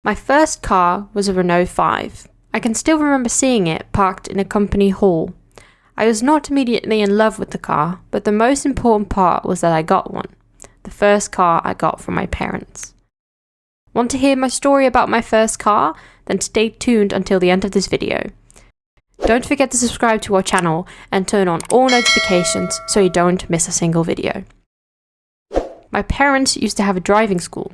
My first car was a Renault 5. I can still remember seeing it parked in a company hall. I was not immediately in love with the car, but the most important part was that I got one. The first car I got from my parents. Want to hear my story about my first car? Then stay tuned until the end of this video. Don't forget to subscribe to our channel and turn on all notifications so you don't miss a single video. My parents used to have a driving school,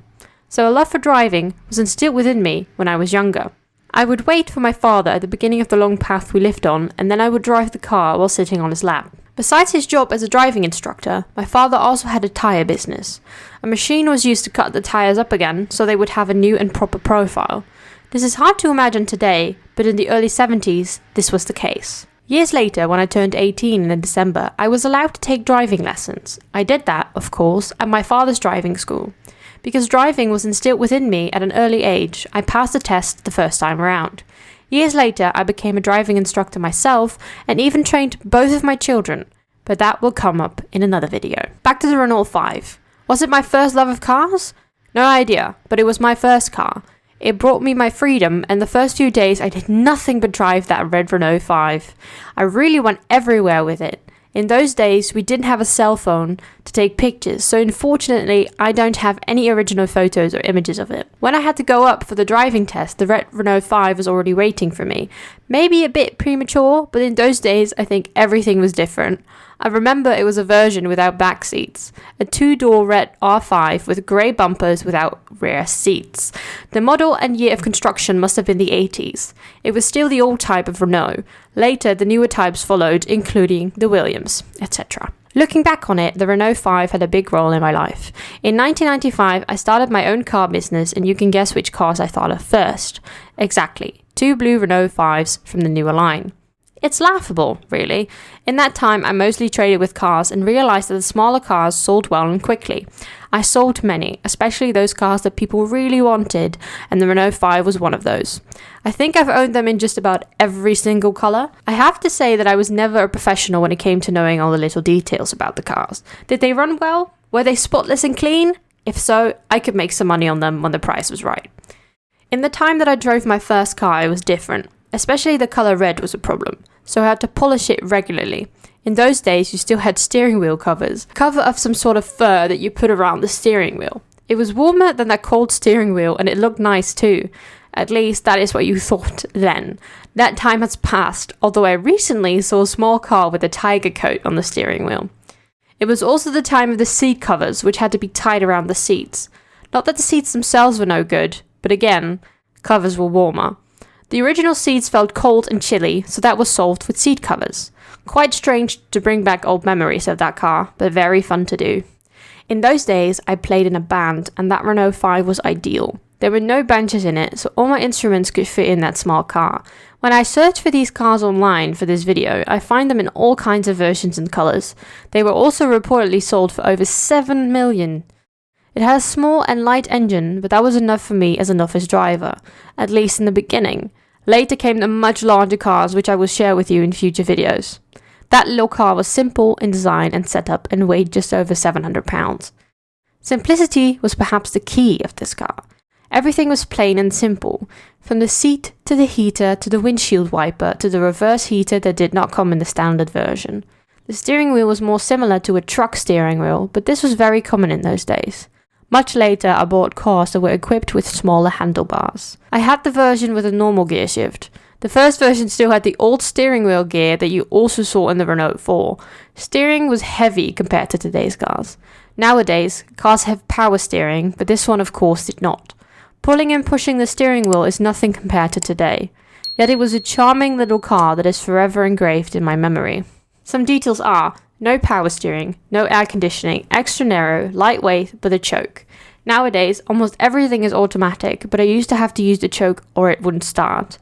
so a love for driving was instilled within me when I was younger. I would wait for my father at the beginning of the long path we lived on, and then I would drive the car while sitting on his lap. Besides his job as a driving instructor, my father also had a tyre business. A machine was used to cut the tyres up again so they would have a new and proper profile. This is hard to imagine today, but in the early 70s, this was the case. Years later, when I turned 18 in December, I was allowed to take driving lessons. I did that, of course, at my father's driving school. Because driving was instilled within me at an early age, I passed the test the first time around. Years later, I became a driving instructor myself and even trained both of my children, but that will come up in another video. Back to the Renault 5. Was it my first love of cars? No idea, but it was my first car. It brought me my freedom, and the first few days I did nothing but drive that red Renault 5. I really went everywhere with it. In those days, we didn't have a cell phone to take pictures, so unfortunately, I don't have any original photos or images of it. When I had to go up for the driving test, the red Renault 5 was already waiting for me. Maybe a bit premature, but in those days, I think everything was different. I remember it was a version without back seats, a two-door red R5 with grey bumpers without rear seats. The model and year of construction must have been the 80s. It was still the old type of Renault. Later, the newer types followed, including the Williams, etc. Looking back on it, the Renault 5 had a big role in my life. In 1995, I started my own car business, and you can guess which cars I thought of first. Exactly, 2 blue Renault 5s from the newer line. It's laughable, really. In that time, I mostly traded with cars and realized that the smaller cars sold well and quickly. I sold many, especially those cars that people really wanted, and the Renault 5 was one of those. I think I've owned them in just about every single color. I have to say that I was never a professional when it came to knowing all the little details about the cars. Did they run well? Were they spotless and clean? If so, I could make some money on them when the price was right. In the time that I drove my first car, it was different. Especially the color red was a problem, so I had to polish it regularly. In those days, you still had steering wheel covers, cover of some sort of fur that you put around the steering wheel. It was warmer than that cold steering wheel, and it looked nice too. At least that is what you thought then. That time has passed, although I recently saw a small car with a tiger coat on the steering wheel. It was also the time of the seat covers, which had to be tied around the seats. Not that the seats themselves were no good, but again, covers were warmer. The original seats felt cold and chilly, so that was solved with seat covers. Quite strange to bring back old memories of that car, but very fun to do. In those days, I played in a band, and that Renault 5 was ideal. There were no benches in it, so all my instruments could fit in that small car. When I searched for these cars online for this video, I find them in all kinds of versions and colors. They were also reportedly sold for over 7 million. It had a small and light engine, but that was enough for me as a novice driver, at least in the beginning. Later came the much larger cars, which I will share with you in future videos. That little car was simple in design and setup and weighed just over 700 pounds. Simplicity was perhaps the key of this car. Everything was plain and simple, from the seat to the heater to the windshield wiper to the reverse heater that did not come in the standard version. The steering wheel was more similar to a truck steering wheel, but this was very common in those days. Much later, I bought cars that were equipped with smaller handlebars. I had the version with a normal gear shift. The first version still had the old steering wheel gear that you also saw in the Renault 4. Steering was heavy compared to today's cars. Nowadays, cars have power steering, but this one of course did not. Pulling and pushing the steering wheel is nothing compared to today. Yet it was a charming little car that is forever engraved in my memory. Some details are: no power steering, no air conditioning, extra narrow, lightweight, but a choke. Nowadays, almost everything is automatic, but I used to have to use the choke or it wouldn't start.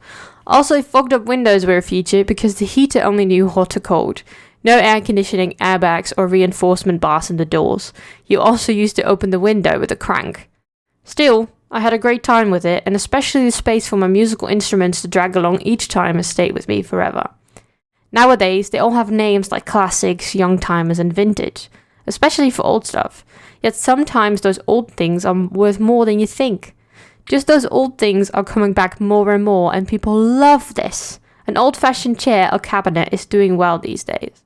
Also, fogged up windows were a feature because the heater only knew hot or cold. No air conditioning, airbags, or reinforcement bars in the doors. You also used to open the window with a crank. Still, I had a great time with it, and especially the space for my musical instruments to drag along each time has stayed with me forever. Nowadays, they all have names like classics, young timers, and vintage, especially for old stuff. Yet sometimes those old things are worth more than you think. Just those old things are coming back more and more, and people love this. An old-fashioned chair or cabinet is doing well these days.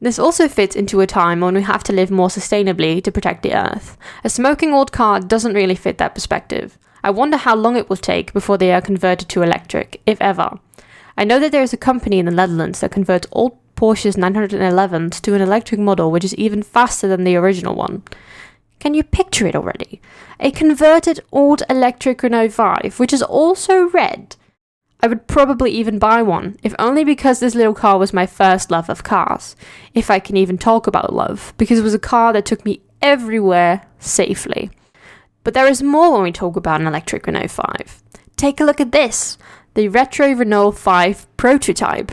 This also fits into a time when we have to live more sustainably to protect the earth. A smoking old car doesn't really fit that perspective. I wonder how long it will take before they are converted to electric, if ever. I know that there is a company in the Netherlands that converts old Porsche's 911s to an electric model which is even faster than the original one. Can you picture it already? A converted old electric Renault 5, which is also red. I would probably even buy one, if only because this little car was my first love of cars. If I can even talk about love, because it was a car that took me everywhere safely. But there is more when we talk about an electric Renault 5. Take a look at this, the retro Renault 5 prototype.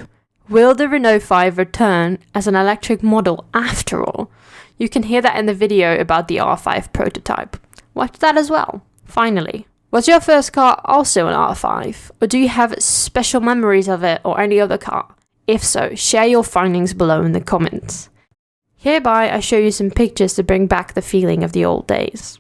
Will the Renault 5 return as an electric model after all? You can hear that in the video about the R5 prototype. Watch that as well. Finally. Was your first car also an R5? Or do you have special memories of it or any other car? If so, share your findings below in the comments. Hereby I show you some pictures to bring back the feeling of the old days.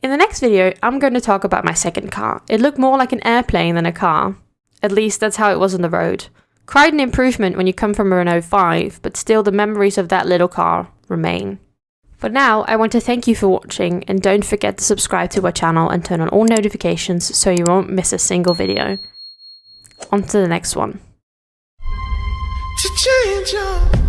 In the next video, I'm going to talk about my second car. It looked more like an airplane than a car. At least that's how it was on the road. Quite an improvement when you come from a Renault 5, but still the memories of that little car remain. For now, I want to thank you for watching, and don't forget to subscribe to our channel and turn on all notifications so you won't miss a single video. On to the next one. To change your